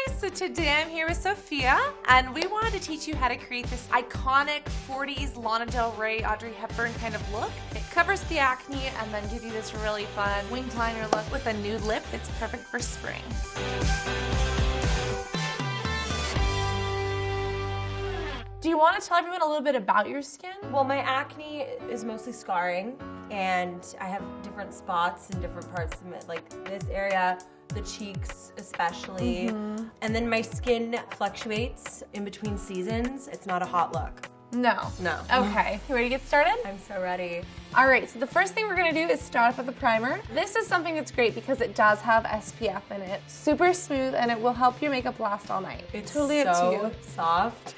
Hi, so today I'm here with Sophia, and we wanted to teach you how to create this iconic 40s Lana Del Rey, Audrey Hepburn kind of look. It covers the acne and then gives you this really fun winged liner look with a nude lip that's perfect for spring. Do you want to tell everyone a little bit about your skin? Well, my acne is mostly scarring, and I have different spots in different parts of it, like this area, the cheeks especially, and then my skin fluctuates in between seasons. It's not a hot look. No. No. Okay, you ready to get started? I'm so ready. All right, so the first thing we're gonna do is start off with the primer. This is something that's great because it does have SPF in it. Super smooth, and it will help your makeup last all night. It's totally up to you. so soft.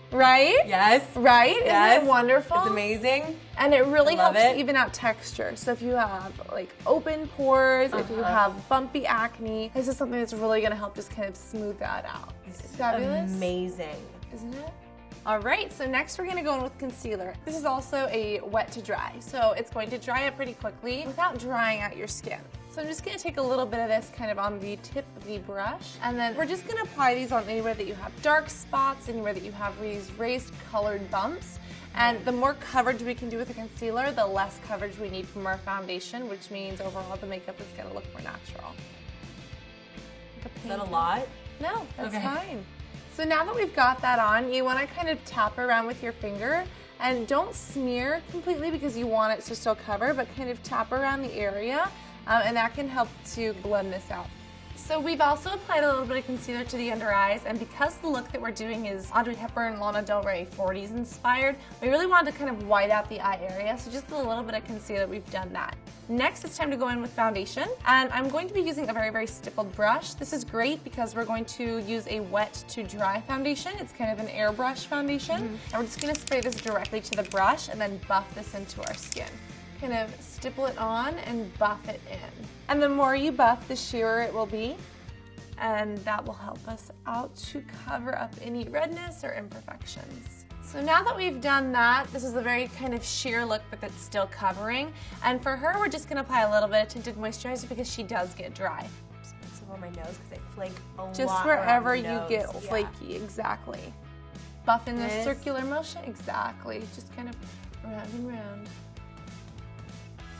Right? Yes. Right? Yes. Isn't it wonderful? It's amazing. And it really Love helps it. even out texture. So if you have like open pores, if you have bumpy acne, this is something that's really gonna help just kind of smooth that out. It's fabulous. Amazing. Isn't it? All right, so next we're gonna go in with concealer. This is also a wet to dry, so it's going to dry up pretty quickly without drying out your skin. So I'm just gonna take a little bit of this kind of on the tip of the brush, and then we're just gonna apply these on anywhere that you have dark spots, anywhere that you have these raised colored bumps. And the more coverage we can do with the concealer, the less coverage we need from our foundation, which means overall the makeup is gonna look more natural. Is that a lot? No, that's Okay. fine. So now that we've got that on, you want to kind of tap around with your finger, and don't smear completely because you want it to still cover, but kind of tap around the area, and that can help to blend this out. So we've also applied a little bit of concealer to the under eyes, and because the look that we're doing is Audrey Hepburn, Lana Del Rey 40s inspired, we really wanted to kind of white out the eye area, so just with a little bit of concealer, we've done that. Next, it's time to go in with foundation, and I'm going to be using a very, very stippled brush. This is great because we're going to use a wet to dry foundation. It's kind of an airbrush foundation, and we're just gonna spray this directly to the brush and then buff this into our skin. Kind of stipple it on and buff it in. And the more you buff, the sheerer it will be, and that will help us out to cover up any redness or imperfections. So now that we've done that, this is a very kind of sheer look, but that's still covering. And for her, we're just gonna apply a little bit of tinted moisturizer because she does get dry. Just put some on my nose because I flake a lot. Just wherever around the you nose. get Yeah. flaky, exactly. Buff in this This. circular motion, exactly. Just kind of round and round.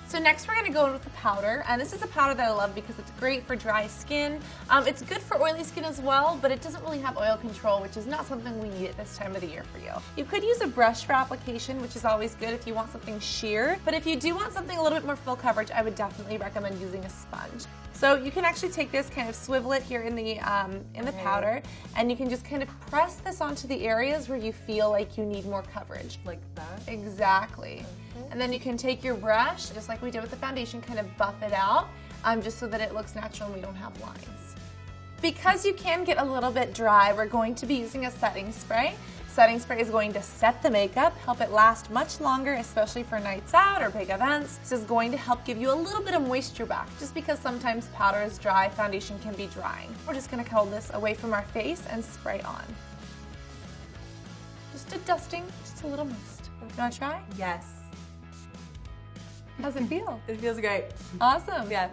So next we're gonna go in with the powder, and this is a powder that I love because it's great for dry skin. It's good for oily skin as well, but it doesn't really have oil control, which is not something we need at this time of the year for you. You could use a brush for application, which is always good if you want something sheer, but if you do want something a little bit more full coverage, I would definitely recommend using a sponge. So you can actually take this, kind of swivel it here in the powder, and you can just kind of press this onto the areas where you feel like you need more coverage. Like that? Exactly. And then you can take your brush, just like we did with the foundation, kind of buff it out, just so that it looks natural and we don't have lines. Because you can get a little bit dry, we're going to be using a setting spray. Setting spray is going to set the makeup, help it last much longer, especially for nights out or big events. This is going to help give you a little bit of moisture back, just because sometimes powder is dry, foundation can be drying. We're just gonna hold this away from our face and spray on. Just a dusting, just a little mist. You wanna try? Yes. How's it feel? It feels great. Awesome. Yeah.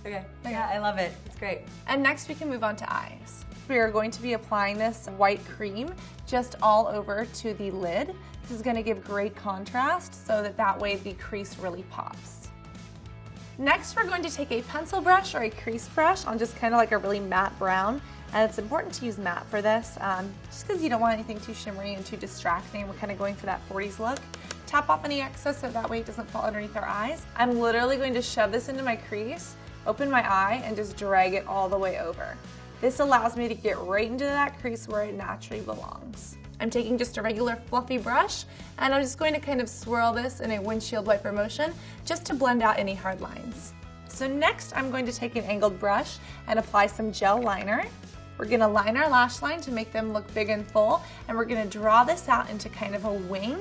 Okay. Yeah, I love it. It's great. And next we can move on to eyes. We are going to be applying this white cream just all over to the lid. This is going to give great contrast so that way the crease really pops. Next we're going to take a pencil brush or a crease brush on just kind of like a really matte brown. And it's important to use matte for this, just because you don't want anything too shimmery and too distracting. We're kind of going for that 40s look. Tap off any excess so that way it doesn't fall underneath our eyes. I'm literally going to shove this into my crease, open my eye, and just drag it all the way over. This allows me to get right into that crease where it naturally belongs. I'm taking just a regular fluffy brush, and I'm just going to kind of swirl this in a windshield wiper motion just to blend out any hard lines. So next I'm going to take an angled brush and apply some gel liner. We're gonna line our lash line to make them look big and full, and we're gonna draw this out into kind of a wing,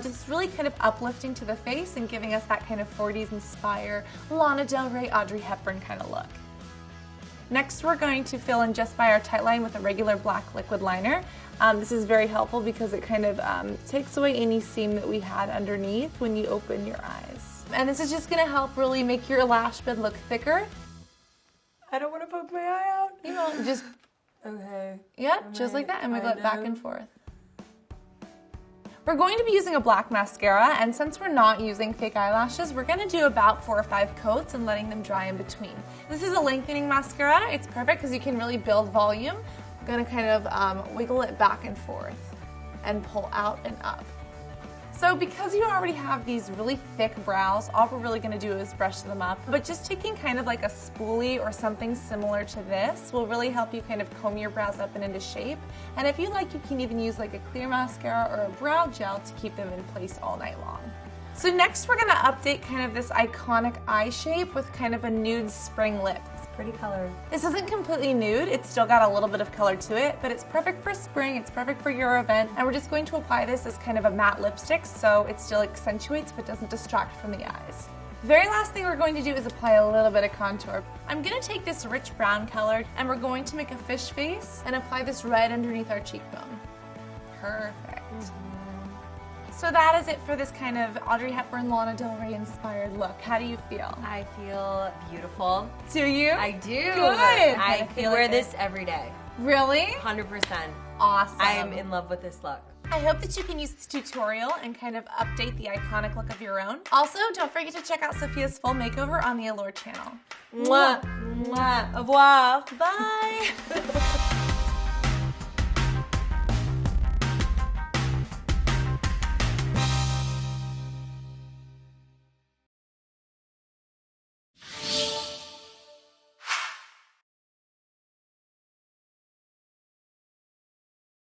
just really kind of uplifting to the face and giving us that kind of 40s inspired Lana Del Rey, Audrey Hepburn kind of look. Next, we're going to fill in just by our tight line with a regular black liquid liner. This is very helpful because it kind of takes away any seam that we had underneath when you open your eyes. And this is just gonna help really make your lash bed look thicker. I don't want to poke my eye out. You know, just Okay. Yep, just like that, and wiggle it back and forth. We're going to be using a black mascara, and since we're not using fake eyelashes, we're gonna do about 4 or 5 coats and letting them dry in between. This is a lengthening mascara. It's perfect because you can really build volume. I'm gonna kind of wiggle it back and forth and pull out and up. So because you already have these really thick brows, all we're really gonna do is brush them up. But just taking kind of like a spoolie or something similar to this will really help you kind of comb your brows up and into shape. And if you like, you can even use like a clear mascara or a brow gel to keep them in place all night long. So next we're gonna update kind of this iconic eye shape with kind of a nude spring lip. Pretty color. This isn't completely nude, it's still got a little bit of color to it, but it's perfect for spring, it's perfect for your event, and we're just going to apply this as kind of a matte lipstick so it still accentuates but doesn't distract from the eyes. Very last thing we're going to do is apply a little bit of contour. I'm going to take this rich brown color and we're going to make a fish face and apply this red underneath our cheekbone. Perfect. So that is it for this kind of Audrey Hepburn, Lana Del Rey inspired look. How do you feel? I feel beautiful. Do you? I do. Good. I could wear this every day. Really? 100%. Awesome. I am in love with this look. I hope that you can use this tutorial and kind of update the iconic look of your own. Also, don't forget to check out Sophia's full makeover on the Allure channel. Mwah. Mwah. Au revoir. Bye.